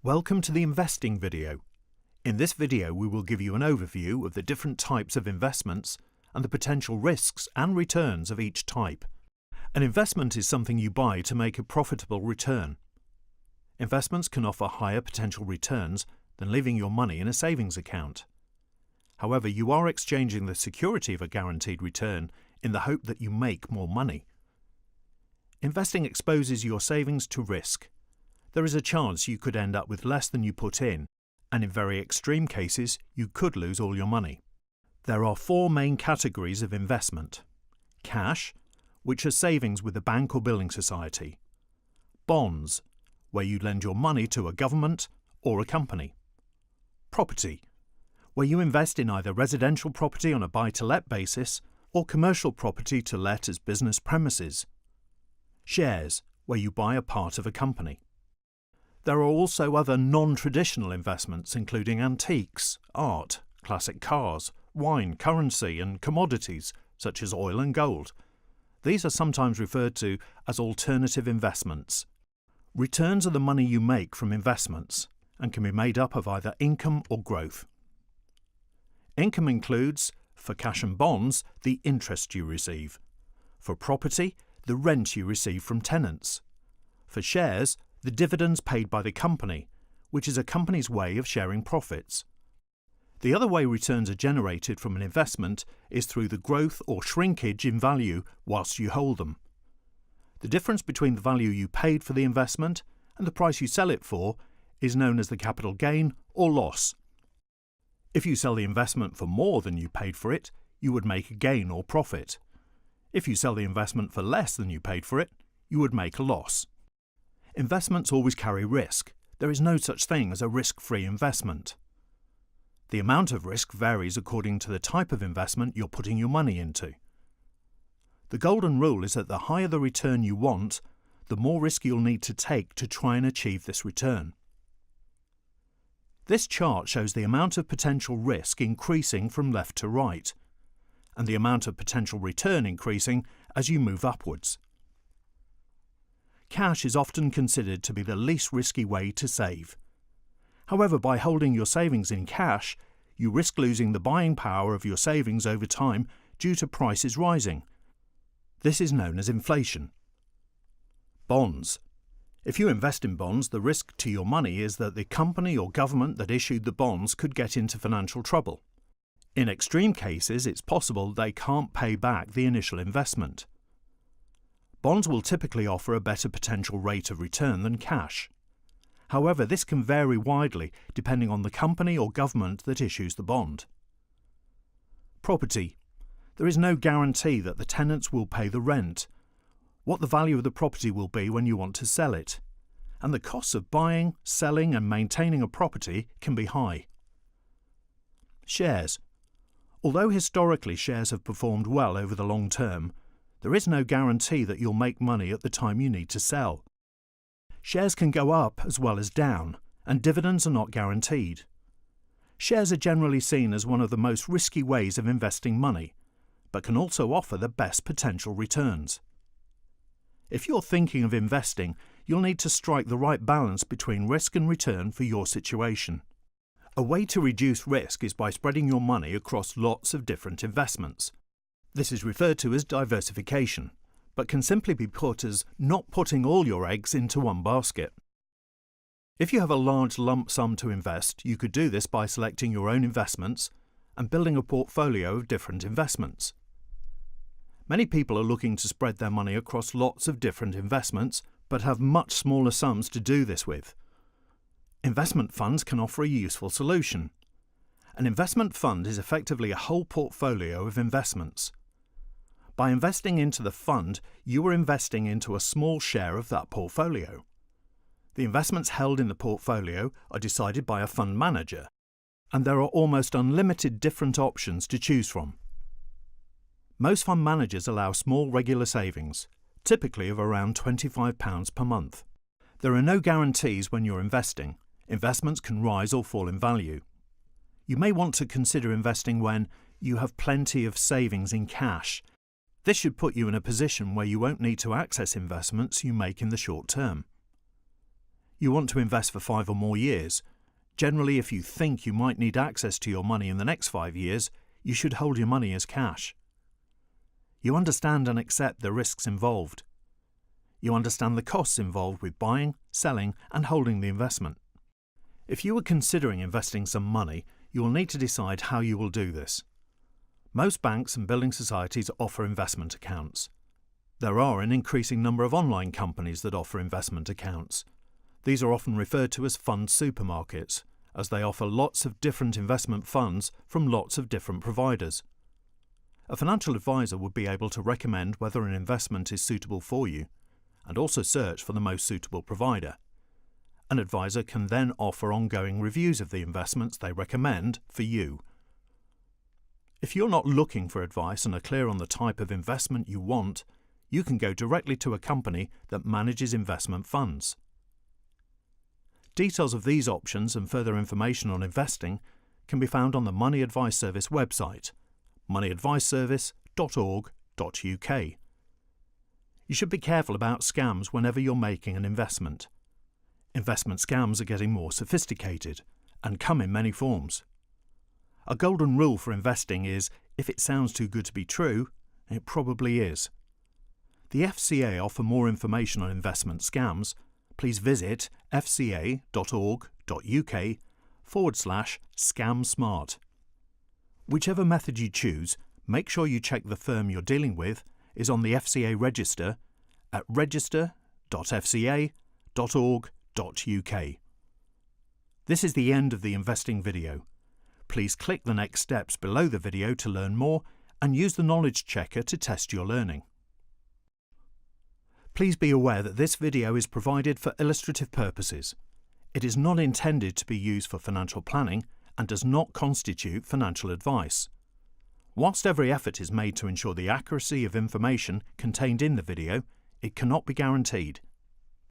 Welcome to the investing video. In this video we will give you an overview of the different types of investments and the potential risks and returns of each type. An investment is something you buy to make a profitable return. Investments can offer higher potential returns than leaving your money in a savings account. However, you are exchanging the security of a guaranteed return in the hope that you make more money. Investing exposes your savings to risk. There is a chance you could end up with less than you put in, and in very extreme cases, you could lose all your money. There are four main categories of investment: cash, which are savings with a bank or building society; bonds, where you lend your money to a government or a company; property, where you invest in either residential property on a buy-to-let basis or commercial property to let as business premises; shares, where you buy a part of a company. There are also other non-traditional investments including antiques, art, classic cars, wine, currency and commodities such as oil and gold. These are sometimes referred to as alternative investments. Returns are the money you make from investments and can be made up of either income or growth. Income includes, for cash and bonds, the interest you receive; for property, the rent you receive from tenants; for shares, the dividends paid by the company, which is a company's way of sharing profits. The other way returns are generated from an investment is through the growth or shrinkage in value whilst you hold them. The difference between the value you paid for the investment and the price you sell it for is known as the capital gain or loss. If you sell the investment for more than you paid for it, you would make a gain or profit. If you sell the investment for less than you paid for it, you would make a loss. Investments always carry risk. There is no such thing as a risk-free investment. The amount of risk varies according to the type of investment you're putting your money into. The golden rule is that the higher the return you want, the more risk you'll need to take to try and achieve this return. This chart shows the amount of potential risk increasing from left to right, and the amount of potential return increasing as you move upwards. Cash is often considered to be the least risky way to save. However, by holding your savings in cash, you risk losing the buying power of your savings over time due to prices rising. This is known as inflation. Bonds. If you invest in bonds, the risk to your money is that the company or government that issued the bonds could get into financial trouble. In extreme cases, it's possible they can't pay back the initial investment. Bonds will typically offer a better potential rate of return than cash. However, this can vary widely depending on the company or government that issues the bond. Property. There is no guarantee that the tenants will pay the rent, what the value of the property will be when you want to sell it, and the costs of buying, selling and maintaining a property can be high. Shares. Although historically shares have performed well over the long term, there is no guarantee that you'll make money at the time you need to sell. Shares can go up as well as down, and dividends are not guaranteed. Shares are generally seen as one of the most risky ways of investing money, but can also offer the best potential returns. If you're thinking of investing, you'll need to strike the right balance between risk and return for your situation. A way to reduce risk is by spreading your money across lots of different investments. This is referred to as diversification, but can simply be put as not putting all your eggs into one basket. If you have a large lump sum to invest, you could do this by selecting your own investments and building a portfolio of different investments. Many people are looking to spread their money across lots of different investments, but have much smaller sums to do this with. Investment funds can offer a useful solution. An investment fund is effectively a whole portfolio of investments. By investing into the fund, you are investing into a small share of that portfolio. The investments held in the portfolio are decided by a fund manager, and there are almost unlimited different options to choose from. Most fund managers allow small regular savings, typically of around £25 per month. There are no guarantees when you're investing. Investments can rise or fall in value. You may want to consider investing when you have plenty of savings in cash. This should put you in a position where you won't need to access investments you make in the short term. You want to invest for 5 or more years. Generally, if you think you might need access to your money in the next 5 years, you should hold your money as cash. You understand and accept the risks involved. You understand the costs involved with buying, selling, and holding the investment. If you are considering investing some money, you will need to decide how you will do this. Most banks and building societies offer investment accounts. There are an increasing number of online companies that offer investment accounts. These are often referred to as fund supermarkets, as they offer lots of different investment funds from lots of different providers. A financial advisor would be able to recommend whether an investment is suitable for you, and also search for the most suitable provider. An advisor can then offer ongoing reviews of the investments they recommend for you. If you're not looking for advice and are clear on the type of investment you want, you can go directly to a company that manages investment funds. Details of these options and further information on investing can be found on the Money Advice Service website, moneyadviceservice.org.uk. You should be careful about scams whenever you're making an investment. Investment scams are getting more sophisticated and come in many forms. A golden rule for investing is, if it sounds too good to be true, it probably is. The FCA offer more information on investment scams. Please visit fca.org.uk/scamsmart. Whichever method you choose, make sure you check the firm you're dealing with is on the FCA register at register.fca.org.uk. This is the end of the investing video. Please click the next steps below the video to learn more and use the knowledge checker to test your learning. Please be aware that this video is provided for illustrative purposes. It is not intended to be used for financial planning and does not constitute financial advice. Whilst every effort is made to ensure the accuracy of information contained in the video, it cannot be guaranteed.